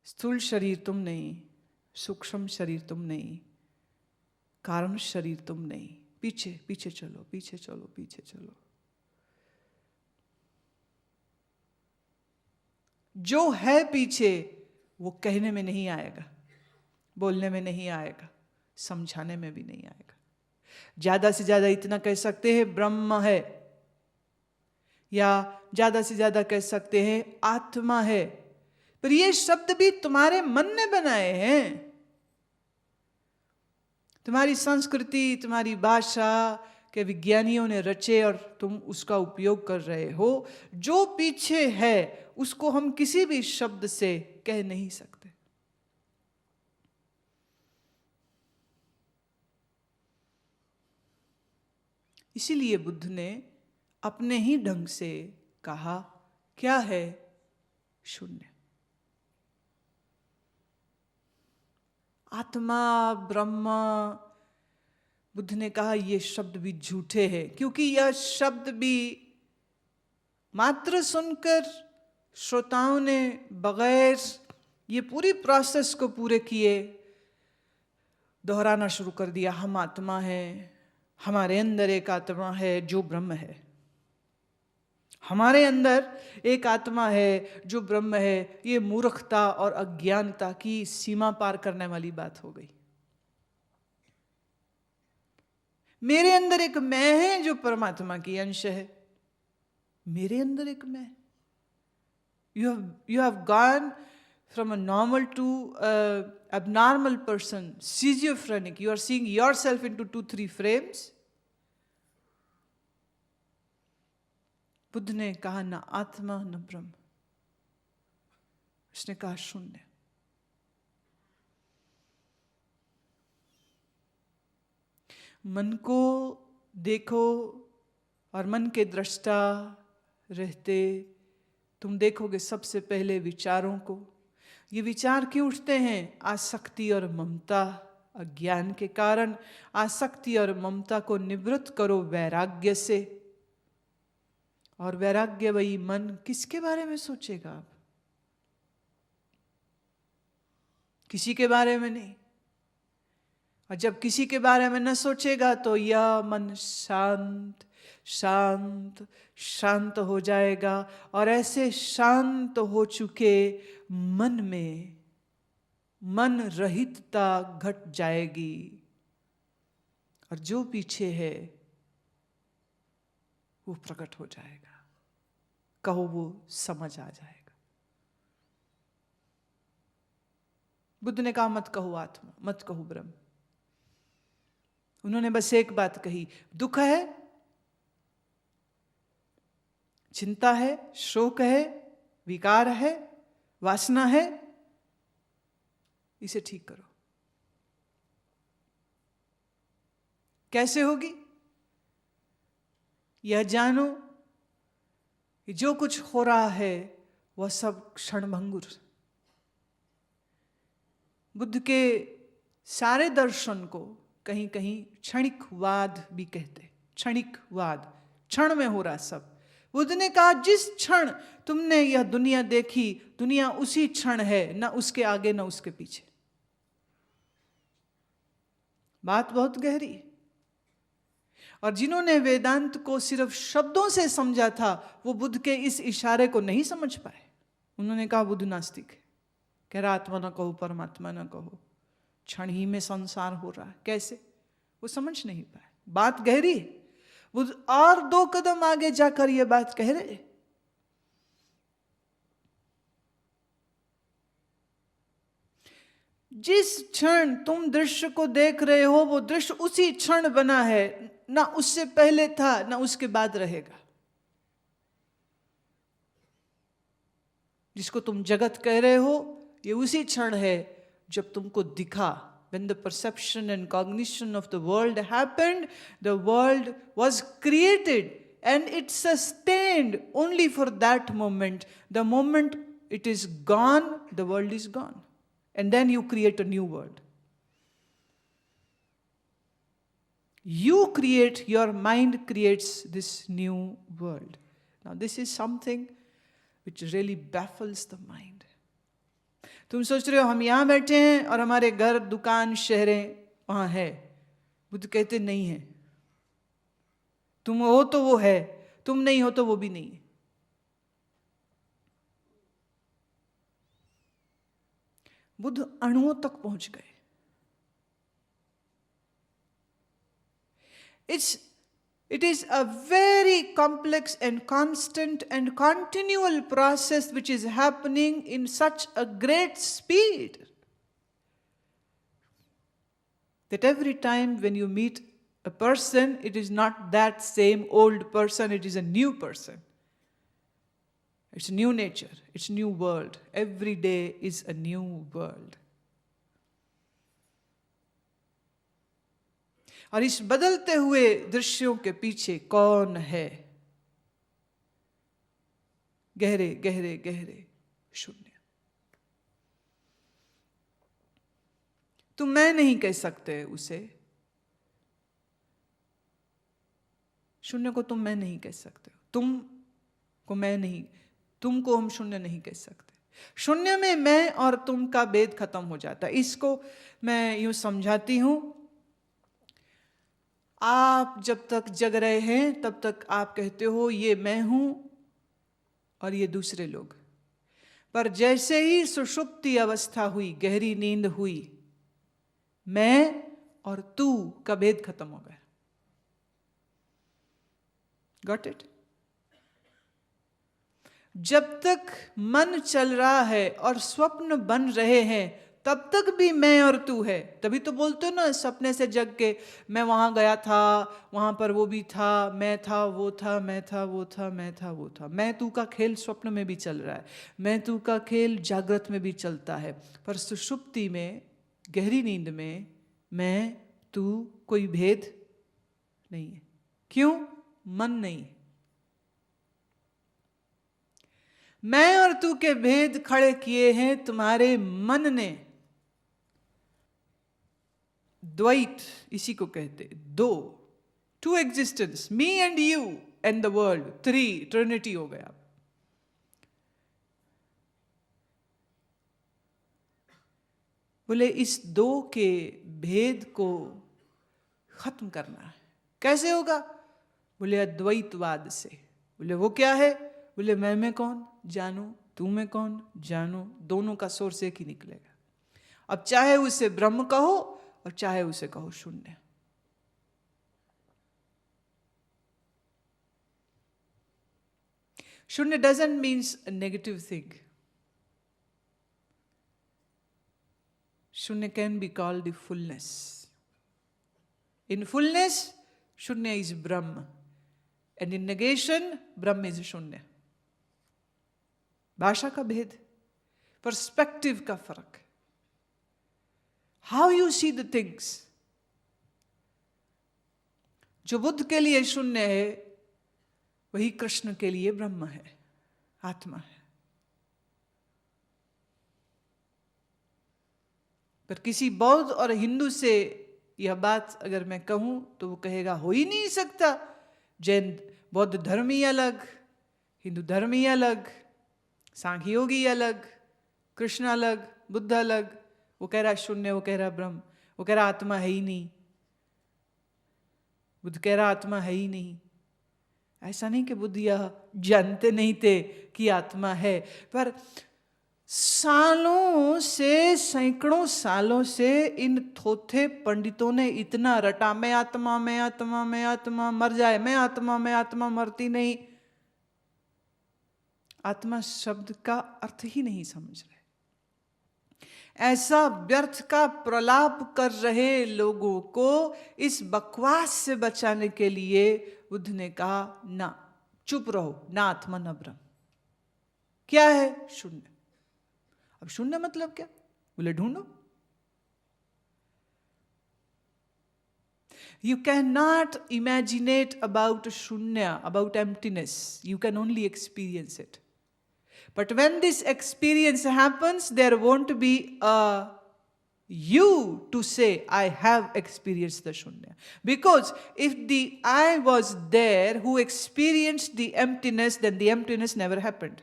स्थूल शरीर तुम नहीं, सूक्ष्म शरीर तुम नहीं, कारण शरीर तुम नहीं। पीछे पीछे चलो, पीछे चलो, पीछे चलो। जो है पीछे वो कहने में नहीं आएगा, बोलने में नहीं आएगा, समझाने में भी नहीं आएगा। ज्यादा से ज्यादा इतना कह सकते हैं ब्रह्म है, या ज्यादा से ज्यादा कह सकते हैं आत्मा है, पर ये शब्द भी तुम्हारे मन ने बनाए हैं। तुम्हारी संस्कृति, तुम्हारी भाषा के विज्ञानियों ने रचे और तुम उसका उपयोग कर रहे हो। जो पीछे है उसको हम किसी भी शब्द से कह नहीं सकते। इसीलिए बुद्ध ने अपने ही ढंग से कहा, क्या है शून्य। आत्मा, ब्रह्म, बुद्ध ने कहा ये शब्द भी झूठे हैं, क्योंकि यह शब्द भी मात्र सुनकर श्रोताओं ने बगैर ये पूरी प्रोसेस को पूरे किए दोहराना शुरू कर दिया। हम आत्मा हैं, हमारे अंदर एक आत्मा है जो ब्रह्म है, हमारे अंदर एक आत्मा है जो ब्रह्म है। ये मूर्खता और अज्ञानता की सीमा पार करने वाली बात हो गई। मेरे अंदर एक मैं है जो परमात्मा की अंश है। मेरे अंदर एक मैं। You have gone from a normal to abnormal person, schizophrenic. You are seeing yourself into 2-3 frames. Buddha ने कहा ना आत्मा न ब्रह्म, उसने कहा शून्य। मन को देखो और मन के दृष्टा रहते तुम देखोगे सबसे पहले विचारों को। ये विचार क्यों उठते हैं? आसक्ति और ममता, अज्ञान के कारण। आसक्ति और ममता को निवृत्त करो वैराग्य से, और वैराग्य वही मन। किसके बारे में सोचेगा आप? किसी के बारे में नहीं। और जब किसी के बारे में न सोचेगा तो यह मन शांत शांत शांत हो जाएगा। और ऐसे शांत हो चुके मन में मन रहितता घट जाएगी, और जो पीछे है वो प्रकट हो जाएगा। कहो वो समझ आ जाएगा। बुद्ध ने कहा मत कहो आत्मा, मत कहो ब्रह्म। उन्होंने बस एक बात कही, दुख है, चिंता है, शोक है, विकार है, वासना है, इसे ठीक करो। कैसे होगी? यह जानो कि जो कुछ हो रहा है वह सब क्षणभंगुर। बुद्ध के सारे दर्शन को कहीं कहीं क्षणिकवाद भी कहते। क्षणिकवाद, क्षण में हो रहा सब। बुद्ध ने कहा जिस क्षण तुमने यह दुनिया देखी, दुनिया उसी क्षण है, ना उसके आगे ना उसके पीछे। बात बहुत गहरी। और जिन्होंने वेदांत को सिर्फ शब्दों से समझा था वो बुद्ध के इस इशारे को नहीं समझ पाए। उन्होंने कहा बुद्ध नास्तिक है, कह रहा आत्मा ना कहो, परमात्मा ना कहो, क्षण ही में संसार हो रहा है। कैसे? वो समझ नहीं पाए। बात गहरी है। बुद्ध और 2 कदम आगे जाकर ये बात कह रहे। जिस क्षण तुम दृश्य को देख रहे हो वो दृश्य उसी क्षण बना है, ना उससे पहले था ना उसके बाद रहेगा। जिसको तुम जगत कह रहे हो ये उसी क्षण है जब तुमको दिखा। When the perception and cognition of the world happened, the world was created and it sustained only for that moment. The moment it is gone, the world is gone. And then you create a new world. You create, your mind creates this new world. Now this is something which really baffles the mind. तुम सोच रहे हो हम यहाँ बैठे हैं और हमारे घर, दुकान, शहरें वहाँ है। बुद्ध कहते नहीं है। तुम हो तो वो है, तुम नहीं हो तो वो भी नहीं है। बुद्ध अणुओं तक पहुंच गए। It is a very complex and constant and continual process which is happening in such a great speed that every time when you meet a person, it is not that same old person, it is a new person. It's a new nature, it's a new world. Every day is a new world. और इस बदलते हुए दृश्यों के पीछे कौन है? गहरे गहरे गहरे शून्य। तुम मैं नहीं कह सकते उसे। शून्य को तुम मैं नहीं कह सकते। तुम को मैं नहीं, तुमको हम शून्य नहीं कह सकते। शून्य में मैं और तुम का भेद खत्म हो जाता है। इसको मैं यूं समझाती हूं, आप जब तक जग रहे हैं तब तक आप कहते हो ये मैं हूं और ये दूसरे लोग। पर जैसे ही सुषुप्ति अवस्था हुई, गहरी नींद हुई, मैं और तू का भेद खत्म हो गया। Got it? जब तक मन चल रहा है और स्वप्न बन रहे हैं तब तक भी मैं और तू है। तभी तो बोलते हो ना, सपने से जग के मैं वहां गया था, वहां पर वो भी था, मैं था वो था, मैं था वो था, मैं था वो था। मैं तू का खेल स्वप्न में भी चल रहा है, मैं तू का खेल जागृत में भी चलता है। पर सुषुप्ति में, गहरी नींद में मैं तू कोई भेद नहीं है। क्यों? मन नहीं। मैं और तू के भेद खड़े किए हैं तुम्हारे मन ने। द्वैत इसी को कहते, दो, two existence, me and you and the world, trinity हो गया। बोले इस दो के भेद को खत्म करना है। कैसे होगा? बोले अद्वैतवाद से। बोले वो क्या है? बोले मैं में कौन जानू, तू में कौन जानू, दोनों का सोर्स एक ही निकलेगा। अब चाहे उसे ब्रह्म कहो और चाहे उसे कहो शून्य। शून्य doesn't means a negative thing. Shunya can be called the fullness. In fullness, Shunya is Brahma. And in negation, Brahma is Shunya. भाषा का भेद, पर्सपेक्टिव का फर्क, how you see the things. जो बुद्ध के लिए शून्य है वही कृष्ण के लिए ब्रह्म है, आत्मा है। पर किसी बौद्ध और हिंदू से यह बात अगर मैं कहूं तो वो कहेगा हो ही नहीं सकता। जैन बौद्ध धर्म ही अलग, हिंदू धर्म ही अलग, सांख्य योगी अलग, कृष्ण अलग, बुद्ध अलग। वो कह रहा शून्य, वो कह रहा ब्रह्म, वो कह रहा आत्मा है ही नहीं, बुद्ध कह रहा आत्मा है ही नहीं। ऐसा नहीं कि बुद्ध यह जानते नहीं थे कि आत्मा है, पर सालों से, सैकड़ों सालों से इन थोथे पंडितों ने इतना रटा, मैं आत्मा, मैं आत्मा, मैं आत्मा, मर जाए मैं आत्मा, मैं आत्मा, मरती नहीं। आत्मा शब्द का अर्थ ही नहीं समझ रहे। ऐसा व्यर्थ का प्रलाप कर रहे लोगों को इस बकवास से बचाने के लिए बुद्ध ने कहा ना, चुप रहो, ना आत्मा ना ब्रह्म। क्या है? शून्य। अब शून्य मतलब क्या? बोले ढूंढो। You cannot imaginate about shunya, about emptiness. You can only experience it. But when this experience happens, there won't be a you to say, I have experienced the shunya. Because if the I was there who experienced the emptiness, then the emptiness never happened.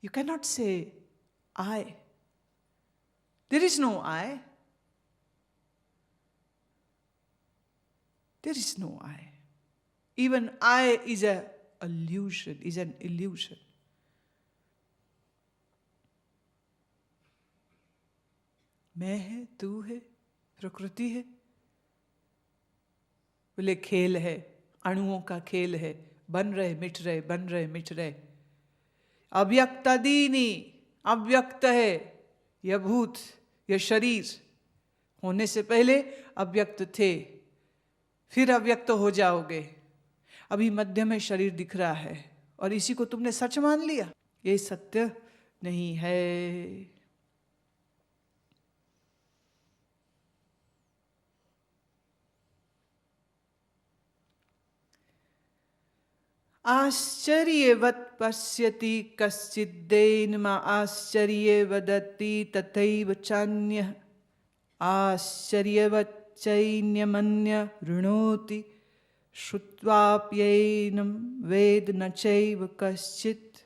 You cannot say I. There is no I. There is no I. Even I is an illusion. मैं है, तू है, प्रकृति है, बोले खेल है, अणुओं का खेल है, बन रहे मिट रहे, बन रहे मिट रहे। अव्यक्तादीनी, अव्यक्त है यह भूत, यह शरीर। होने से पहले अव्यक्त थे, फिर अव्यक्त हो जाओगे। अभी मध्य में शरीर दिख रहा है और इसी को तुमने सच मान लिया। ये सत्य नहीं है। आश्चर्यवत् पश्यति कश्चिद्देनमा आश्चर्ये वदति तथैव चान्यः आश्चर्यवत् चैन्यमन्य वृणोति श्रुत्वाप्यैनं वेद न चैव कश्चित्।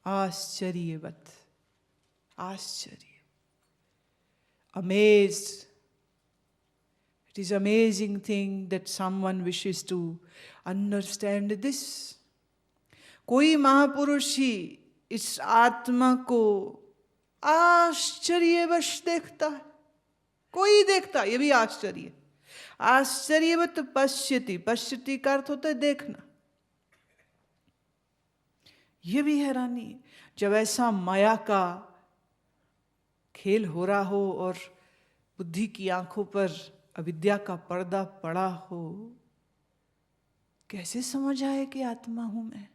आश्चर्यवत्, आश्चर्य, amazed. It is an amazing thing that someone wishes to understand this. कोई महापुरुष ही इस आत्मा को आश्चर्यवश देखता है। कोई देखता, ये भी आश्चर्य। आश्चर्यवत पश्यति, पश्यति का अर्थ होता है देखना। ये भी हैरानी, जब ऐसा माया का खेल हो रहा हो और बुद्धि की आंखों पर अविद्या का पर्दा पड़ा हो, कैसे समझ आए कि आत्मा हूं मैं?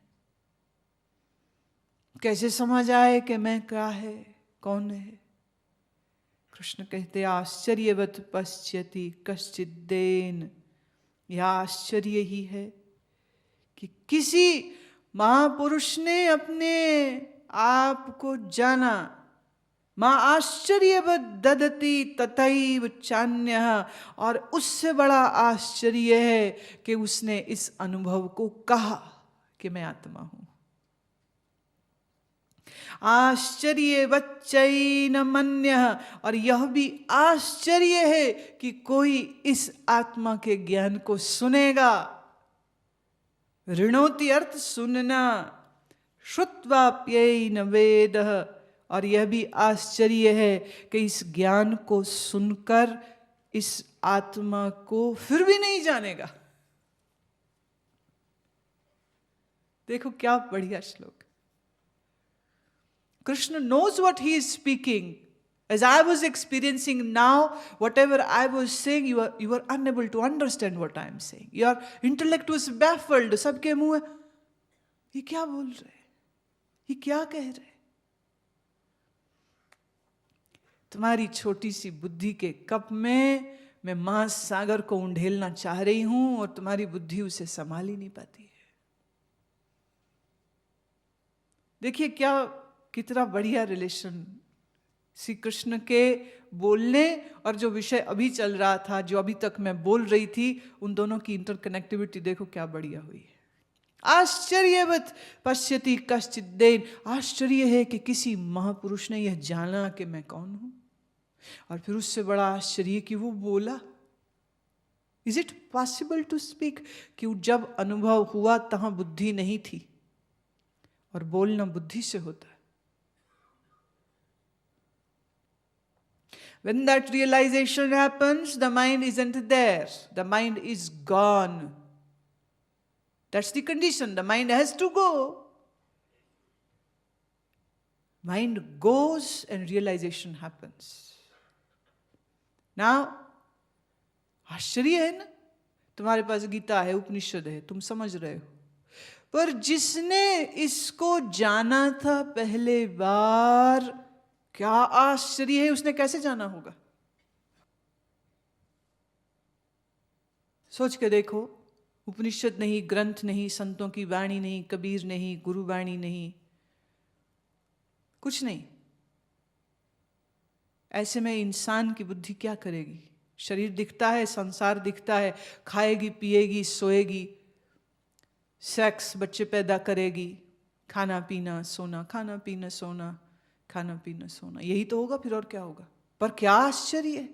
कैसे समझ आए कि मैं क्या है, कौन है? कृष्ण कहते आश्चर्यवत पश्यति कश्चिद्देन। यह आश्चर्य ही है कि किसी महापुरुष ने अपने आप को जाना। मां आश्चर्यवत ददति तथैव चान्यः, और उससे बड़ा आश्चर्य है कि उसने इस अनुभव को कहा कि मैं आत्मा हूं। आश्चर्यवत् चैनमन्यः, और यह भी आश्चर्य है कि कोई इस आत्मा के ज्ञान को सुनेगा। ऋणोति अर्थ सुनना, श्रुत्वाप्यैन वेदः, और यह भी आश्चर्य है कि इस ज्ञान को सुनकर इस आत्मा को फिर भी नहीं जानेगा। देखो क्या बढ़िया श्लोक। Krishna knows what he is speaking. As I was experiencing now, whatever I was saying, you were unable to understand what I am saying. Your intellect was baffled. सबके मुंह में ये क्या बोल रहे, ये क्या कह रहे? तुम्हारी छोटी सी बुद्धि के कप में मैं महासागर को उंडेलना चाह रही हूं और तुम्हारी बुद्धि उसे संभाल ही नहीं पाती है। देखिए क्या कितना बढ़िया रिलेशन श्री कृष्ण के बोलने और जो विषय अभी चल रहा था, जो अभी तक मैं बोल रही थी, उन दोनों की इंटरकनेक्टिविटी देखो क्या बढ़िया हुई है। आश्चर्यवत पश्यति कश्चिद्देन, आश्चर्य है कि किसी महापुरुष ने यह जाना कि मैं कौन हूं, और फिर उससे बड़ा आश्चर्य कि वो बोला। Is it possible to speak? कि जब अनुभव हुआ तहां बुद्धि नहीं थी, और बोलना बुद्धि से होता है। When that realization happens, the mind isn't there. The mind is gone. That's the condition. The mind has to go. Mind goes and realization happens. Now, आश्चर्य है ना, तुम्हारे पास गीता है, उपनिषद है, तुम समझ रहे हो, पर जिसने इसको जाना था पहले बार, क्या आश्चर्य है, उसने कैसे जाना होगा? सोच के देखो। उपनिषद नहीं, ग्रंथ नहीं, संतों की वाणी नहीं, कबीर नहीं, गुरु वाणी नहीं, कुछ नहीं। ऐसे में इंसान की बुद्धि क्या करेगी? शरीर दिखता है, संसार दिखता है, खाएगी, पिएगी, सोएगी, सेक्स बच्चे पैदा करेगी, खाना पीना सोना, खाना पीना सोना, खाना पीना सोना, यही तो होगा फिर और क्या होगा। पर क्या आश्चर्य है,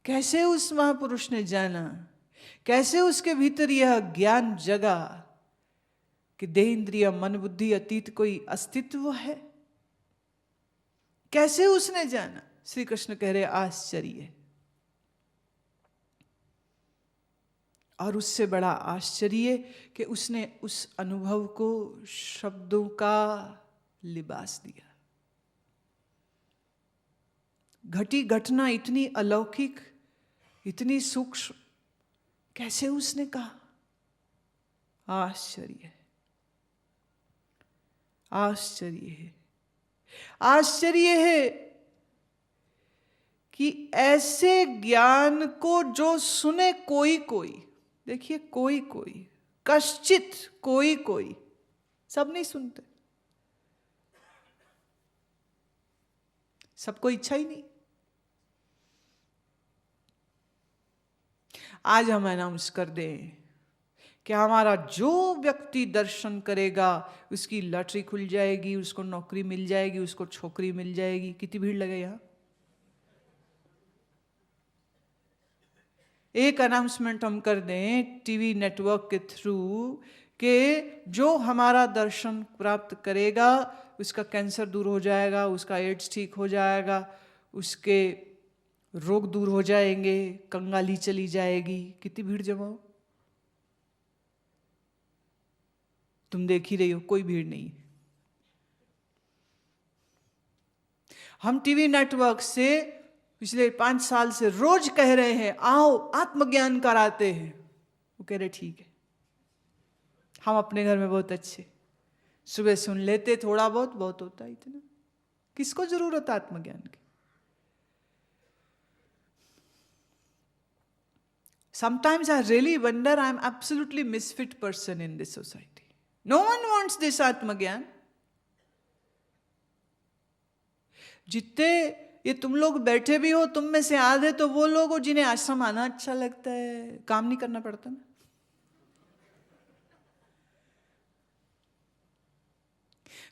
कैसे उस महापुरुष ने जाना, कैसे उसके भीतर यह ज्ञान जगा कि देह इंद्रिय मन बुद्धि अतीत कोई अस्तित्व है। कैसे उसने जाना? श्री कृष्ण कह रहे आश्चर्य है। और उससे बड़ा आश्चर्य कि उसने उस अनुभव को शब्दों का लिबास दिया। घटी घटना इतनी अलौकिक, इतनी सूक्ष्म, कैसे उसने कहा? आश्चर्य है, आश्चर्य है, आश्चर्य है कि ऐसे ज्ञान को जो सुने कोई कोई, देखिए कोई कोई, कश्चित कोई कोई, सब नहीं सुनते, सबको इच्छा ही नहीं। आज हम अनाउंस कर दें कि हमारा जो व्यक्ति दर्शन करेगा उसकी लॉटरी खुल जाएगी, उसको नौकरी मिल जाएगी, उसको छोकरी मिल जाएगी। कितनी भीड़ लगे यहां। एक अनाउंसमेंट हम कर दें टीवी नेटवर्क के थ्रू कि जो हमारा दर्शन प्राप्त करेगा उसका कैंसर दूर हो जाएगा, उसका एड्स ठीक हो जाएगा, उसके रोग दूर हो जाएंगे, कंगाली चली जाएगी। कितनी भीड़ जमा हो। तुम देख ही रही हो, कोई भीड़ नहीं। हम टीवी नेटवर्क से पिछले 5 साल से रोज कह रहे हैं आओ आत्मज्ञान कराते हैं। वो कह रहे ठीक है, हम अपने घर में बहुत अच्छे, सुबह सुन लेते, थोड़ा बहुत बहुत होता है, इतना किसको जरूरत है आत्मज्ञान की। Sometimes I really wonder I am absolutely misfit person in this society. No one wants this आत्मज्ञान। जितने ये तुम लोग बैठे भी हो, तुम में से आधे तो वो लोग हो जिन्हें आश्रम आना अच्छा लगता है, काम नहीं करना पड़ता ना।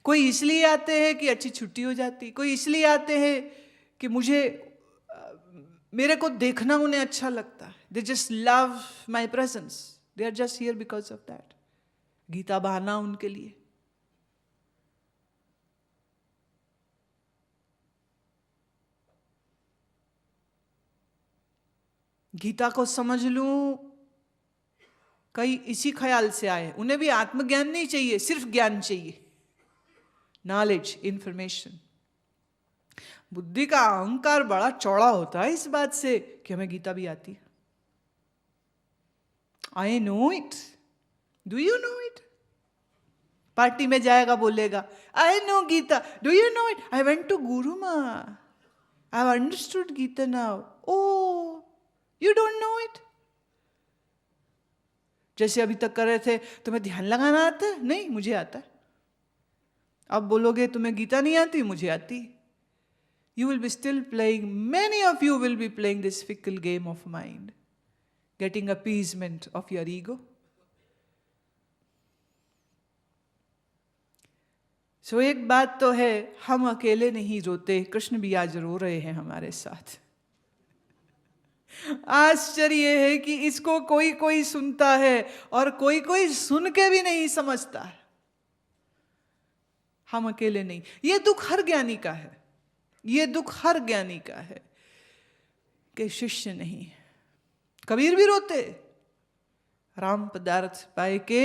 कोई इसलिए आते हैं कि अच्छी छुट्टी हो जाती, कोई इसलिए आते हैं कि मेरे को देखना उन्हें अच्छा लगता है। They just love my presence. They are just here because of that. Gita बहाना उनके लिए। गीता को समझ लूं, कई इसी ख्याल से आए। उन्हें भी आत्मज्ञान नहीं चाहिए, सिर्फ ज्ञान चाहिए, नॉलेज, इंफॉर्मेशन। बुद्धि का अहंकार बड़ा चौड़ा होता है इस बात से कि हमें गीता भी आती है। I know it, do you know it? Party में जाएगा बोलेगा I know Gita, do you know it? I went to Guruma, I have understood Gita now. Oh you don't know it? जैसे अभी तक कर रहे थे, तुम्हें ध्यान लगाना आता है? नहीं, मुझे आता है। अब बोलोगे तुम्हें गीता नहीं आती? मुझे आती। You will be still playing, many of you will be playing this fickle game of mind, getting appeasement of your ego. So एक बात तो है, हम अकेले नहीं रोते, कृष्ण भी आज रो रहे हैं हमारे साथ। आश्चर्य है कि इसको कोई कोई सुनता है और कोई कोई सुन के भी नहीं समझता है। हम अकेले नहीं। ये दुख हर ज्ञानी का है, ये दुख हर ज्ञानी का है कि शिष्य नहीं। कबीर भी रोते, राम पदार्थ पाए के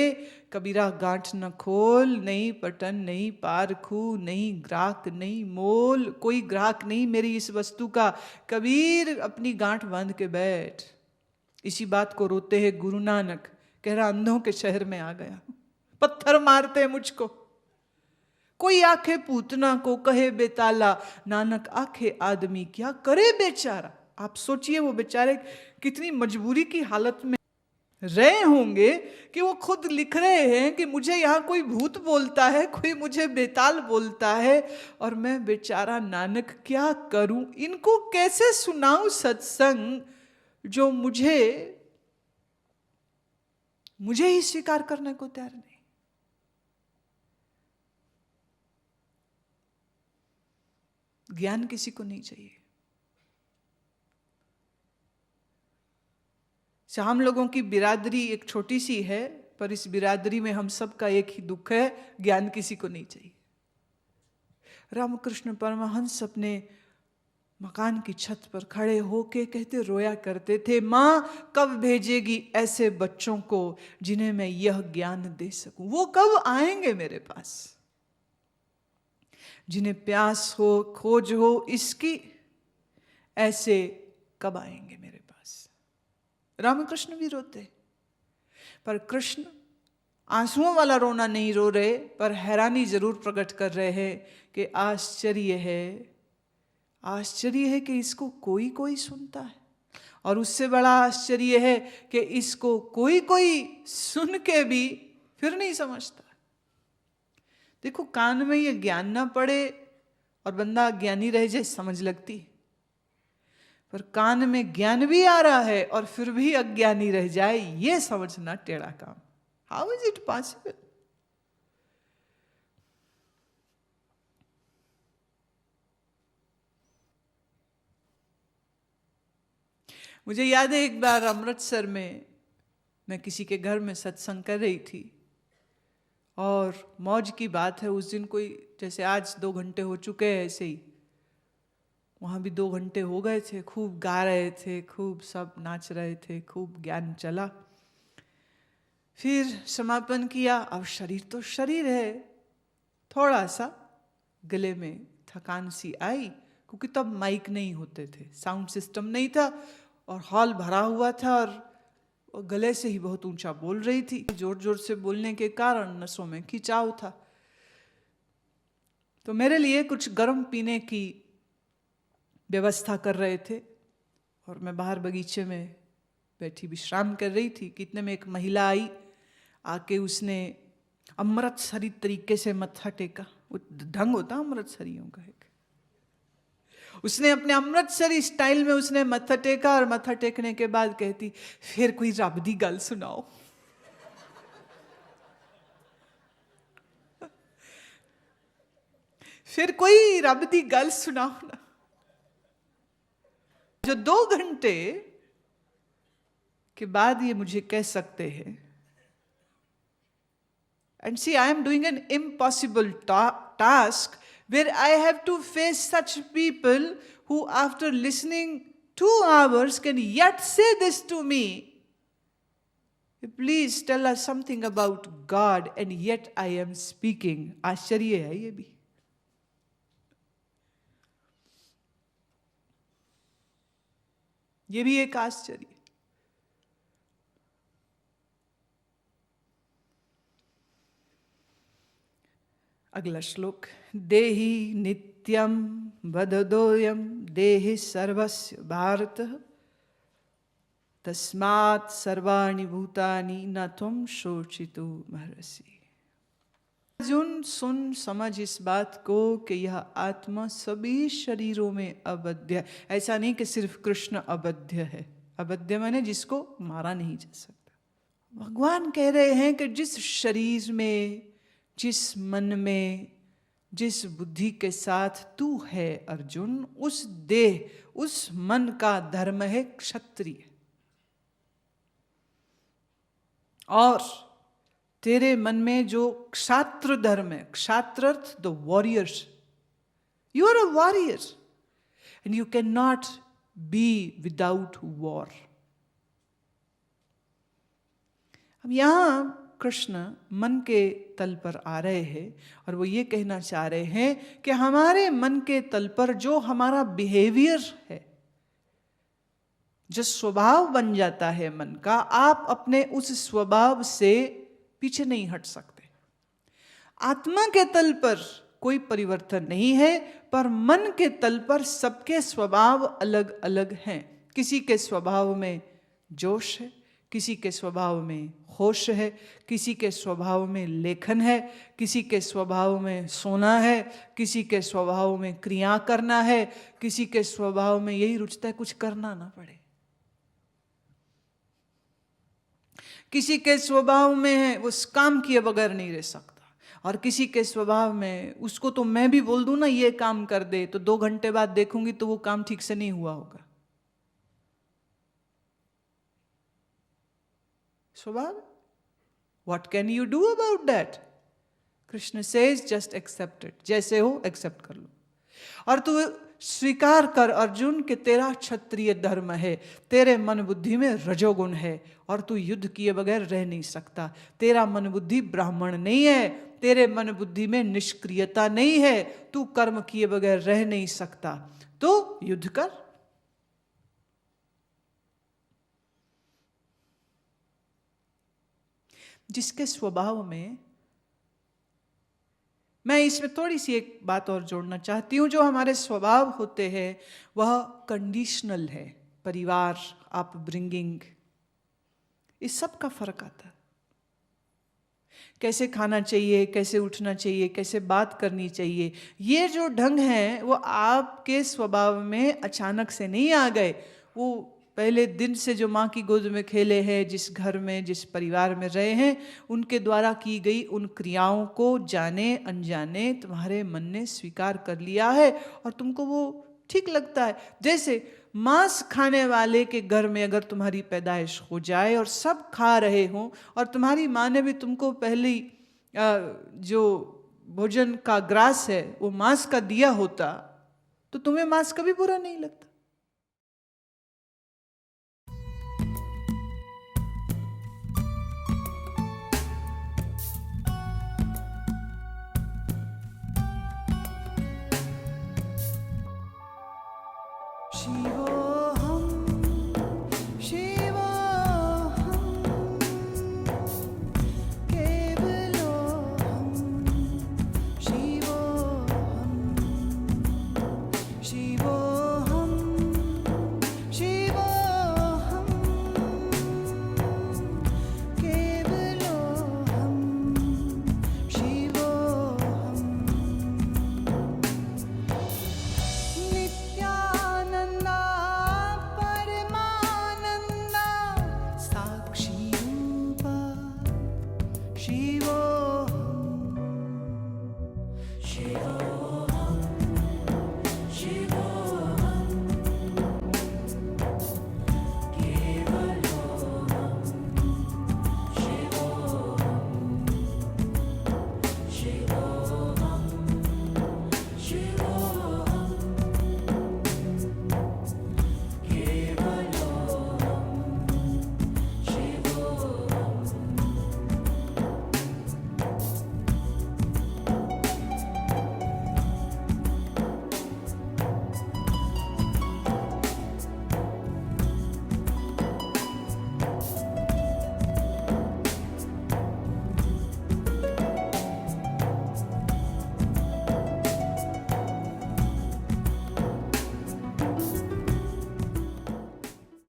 कबीरा गांठ न खोल, नहीं पटन नहीं पारखू, नहीं ग्राहक नहीं मोल, कोई ग्राहक नहीं मेरी इस वस्तु का, कबीर अपनी गांठ बांध के बैठ। इसी बात को रोते हैं गुरु नानक, कह रहा अंधों के शहर में आ गया, पत्थर मारते हैं मुझको। कोई आखे पूतना को कहे बेताला, नानक आखे आदमी क्या करे बेचारा। आप सोचिए वो बेचारे कितनी मजबूरी की हालत में रहे होंगे कि वो खुद लिख रहे हैं कि मुझे यहाँ कोई भूत बोलता है, कोई मुझे बेताल बोलता है और मैं बेचारा नानक क्या करूं, इनको कैसे सुनाऊं सत्संग जो मुझे मुझे ही स्वीकार करने को तैयार नहीं। ज्ञान किसी को नहीं चाहिए। हम लोगों की बिरादरी एक छोटी सी है, पर इस बिरादरी में हम सबका एक ही दुख है, ज्ञान किसी को नहीं चाहिए। रामकृष्ण परमहंस अपने मकान की छत पर खड़े होके कहते, रोया करते थे, माँ कब भेजेगी ऐसे बच्चों को जिन्हें मैं यह ज्ञान दे सकूं? वो कब आएंगे मेरे पास, जिन्हें प्यास हो, खोज हो इसकी, ऐसे कब आएंगे मेरे पास? रामकृष्ण भी रोते, पर कृष्ण आंसुओं वाला रोना नहीं रो रहे, पर हैरानी जरूर प्रकट कर रहे हैं कि आश्चर्य है कि इसको कोई कोई सुनता है, और उससे बड़ा आश्चर्य है कि इसको कोई कोई सुन के भी फिर नहीं समझता। देखो, कान में ये ज्ञान ना पड़े और बंदा अज्ञानी रह जाए समझ लगती, पर कान में ज्ञान भी आ रहा है और फिर भी अज्ञानी रह जाए, ये समझना टेढ़ा काम। How is it possible? मुझे याद है एक बार अमृतसर में मैं किसी के घर में सत्संग कर रही थी, और मौज की बात है, उस दिन कोई, जैसे आज 2 घंटे हो चुके हैं ऐसे ही वहाँ भी 2 घंटे हो गए थे। खूब गा रहे थे, खूब सब नाच रहे थे, खूब ज्ञान चला। फिर समापन किया। अब शरीर तो शरीर है, थोड़ा सा गले में थकान सी आई, क्योंकि तब माइक नहीं होते थे, साउंड सिस्टम नहीं था, और हॉल भरा हुआ था, और गले से ही बहुत ऊंचा बोल रही थी। जोर जोर से बोलने के कारण नसों में खिंचाव था। तो मेरे लिए कुछ गर्म पीने की व्यवस्था कर रहे थे, और मैं बाहर बगीचे में बैठी विश्राम कर रही थी कि इतने में एक महिला आई। आके उसने अमृतसरी तरीके से मत्था टेका। वो ढंग होता अमृतसरियों का एक। उसने अपने अमृतसरी स्टाइल में उसने मत्था टेका, और मत्था टेकने के बाद कहती, फिर कोई रब दी गल सुनाओ। फिर कोई रब दी गल सुनाओ ना। जो 2 घंटे के बाद ये मुझे कह सकते हैं, and see, I am doing an impossible task where I have to face such people who, after listening 2 hours, can yet say this to me, please tell us something about God, and yet I am speaking. आश्चर्य है ये भी। ये भी एक आश्चर्य। अगला श्लोक, देहि नित्यं वददोयं देहि सर्वस्य भारत, तस्मात् सर्वाणि भूतानि न त्वं शोचितुमर्हसि। अर्जुन, सुन समझ इस बात को कि यह आत्मा सभी शरीरों में अबद्ध है। ऐसा नहीं कि सिर्फ कृष्ण अबद्ध है। अबद्ध माने जिसको मारा नहीं जा सकता। भगवान कह रहे हैं कि जिस शरीर में, जिस मन में, जिस बुद्धि के साथ तू है अर्जुन, उस देह, उस मन का धर्म है क्षत्रिय। और तेरे मन में जो क्षात्र धर्म है, क्षात्र अर्थ the warriors, you are a warrior and you can not be without war. अब यहां कृष्ण मन के तल पर आ रहे हैं, और वो ये कहना चाह रहे हैं कि हमारे मन के तल पर जो हमारा बिहेवियर है, जो स्वभाव बन जाता है मन का, आप अपने उस स्वभाव से पीछे नहीं हट सकते। आत्मा के तल पर कोई परिवर्तन नहीं है, पर मन के तल पर सबके स्वभाव अलग अलग हैं। किसी के स्वभाव में जोश है, किसी के स्वभाव में होश है, किसी के स्वभाव में लेखन है, किसी के स्वभाव में सोना है, किसी के स्वभाव में क्रिया करना है, किसी के स्वभाव में यही रुचता है कुछ करना ना पड़े। किसी के स्वभाव में है वो काम किए बगैर नहीं रह सकता, और किसी के स्वभाव में उसको तो मैं भी बोल दूं ना ये काम कर दे, तो 2 घंटे बाद देखूंगी तो वो काम ठीक से नहीं हुआ होगा। स्वभाव, what can you do about that? Krishna says just accept it, जैसे हो एक्सेप्ट कर लो। और तू स्वीकार कर अर्जुन कि तेरा क्षत्रिय धर्म है, तेरे मन बुद्धि में रजोगुण है, और तू युद्ध किए बगैर रह नहीं सकता। तेरा मन बुद्धि ब्राह्मण नहीं है, तेरे मन बुद्धि में निष्क्रियता नहीं है, तू कर्म किए बगैर रह नहीं सकता, तो युद्ध कर। जिसके स्वभाव में, मैं इसमें थोड़ी सी एक बात और जोड़ना चाहती हूँ, जो हमारे स्वभाव होते हैं वह कंडीशनल है। परिवार, अपब्रिंगिंग, इस सब का फर्क आता है। कैसे खाना चाहिए, कैसे उठना चाहिए, कैसे बात करनी चाहिए, ये जो ढंग है वो आपके स्वभाव में अचानक से नहीं आ गए। वो पहले दिन से जो माँ की गोद में खेले हैं, जिस घर में, जिस परिवार में रहे हैं, उनके द्वारा की गई उन क्रियाओं को जाने अनजाने तुम्हारे मन ने स्वीकार कर लिया है, और तुमको वो ठीक लगता है। जैसे मांस खाने वाले के घर में अगर तुम्हारी पैदाइश हो जाए और सब खा रहे हों, और तुम्हारी माँ ने भी तुमको पहली जो भोजन का ग्रास है वो मांस का दिया होता, तो तुम्हें मांस कभी बुरा नहीं लगता। शिवो